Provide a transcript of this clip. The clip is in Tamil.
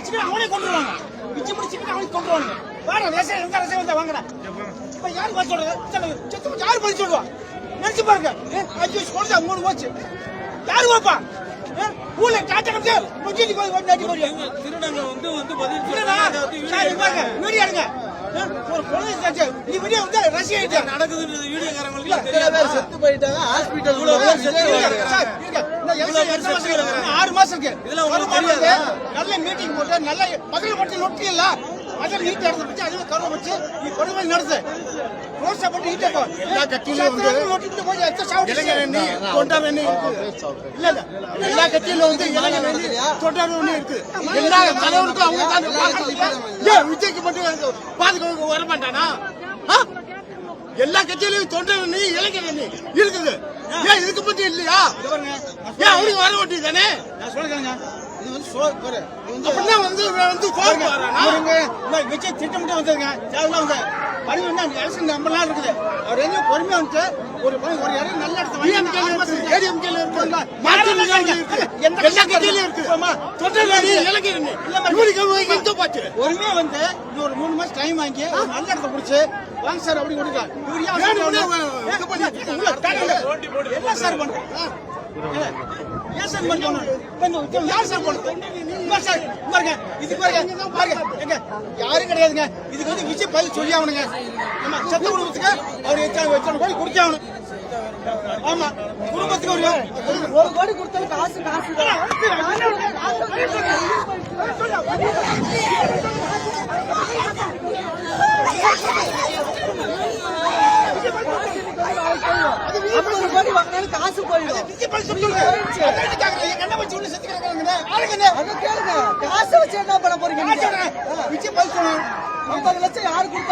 சிக்கன் அவனே கொண்டு வருவாங்க. பிச்சு பிடி சிக்கன் அவனே கொண்டு வருவாங்க. வாடா ரசம் எங்க ரசம் வந்தா வாங்கடா. இப்ப யாரு பதில் சொல்றது? செத்து யாரு பதில் சொல்லுவா? நினைச்சு பாருங்க. 5 வருஷம் கொடுத்தா 3 போச்சு. யாரு வைப்பா? ஊர்ல டாட்டா கம்பெனி முஞ்சிட்டு போய் ஓடி போறியா? திருடங்க வந்து பதில் சொல்றாங்க. வீடியோ எடுங்க. ஒரு பொண்ணு சாச்சு நீ வீடியோ வந்து ரசி ஆயிட்டு நடக்குது வீடியோக்காரங்களுக்கு தெரியாது. செத்து போயிட்டாங்க ஹாஸ்பிடல் இவ்வளவு பேர் செத்து சார் இருங்க. 6 மாசம் இருக்கு. இதுல உங்களுக்கு தெரியாது. நல்ல மீட்டிங் போட்டு நல்ல மதுரை பட்டி நொட்டி இல்ல அதில் நீட் எடுத்து அதுவே கருவ வச்சு நீ கொடுமை நடத்து ரோசா போட்டு நீட் எடுக்கும் எல்லா கட்சியிலும் வந்து நொட்டிட்டு போய் எச்ச சாவுடி இளைஞரணி தொண்டரணி இல்ல இல்ல எல்லா கட்சியிலும் வந்து இளைஞரணி தொண்டரணி இருக்கு. எல்லா தலைவருக்கும் அவங்க தான் ஏன் விஜய்க்கு மட்டும் பாதுகாப்பு வர மாட்டானா? எல்லா கட்சியிலும் தொண்டரணி இளைஞரணி இருக்குது. ஏன் இதுக்கு மட்டும் இல்லையா? ஏன் அவனுக்கு வர வேண்டியது தானே? நான் சொல்லுங்க இது வந்து சோறு அப்படின்னா வந்து கோபம் வரானா? விஜய் திட்டமிட்டு வந்ததுங்க தேவையில்லாம் வந்து பணி வந்து அந்த எலெக்ஷன் ரொம்ப நாள் இருக்குது. அவர் எங்க பொறுமையா வந்து ஒரு இடம் நல்ல இடத்துல ஏடிஎம்கேல இருக்கு, மாற்றுத்திறனாளி இருக்கு, எல்லா கட்சியிலும் இருக்கு. தொண்டரணி இளைஞரணி இவனுக்கு எங்க போச்சு? பொறுமையா வந்து இன்னும் ஒரு 3 மாசம் டைம் வாங்கி ஒரு நல்ல இடத்த பிடிச்சு வாங்க சார் அப்படி கொடுக்கலாம். இவர் என்ன சார் பண்றோம்? ஏன் சார் பண்றோம்? யார் சார் பண்றோம்? சார் பாருங்க இது பாருங்க எங்க யாரும் கிடையாதுங்க. இதுக்கு வந்து விஜய் பதில் சொல்லி ஆகணுங்க. ஆமா சத்த குடும்பத்துக்கு அவர் எத்தனை கோடி குடிக்க ஆகணும். ஆமா குடும்பத்துக்கு ஒரு கோடி கொடுத்தாலும் காசு காசு போயிடும். காசு வச்சு என்ன பண்ண போறீங்க? 50 லட்சம் யாரு கொடுத்தா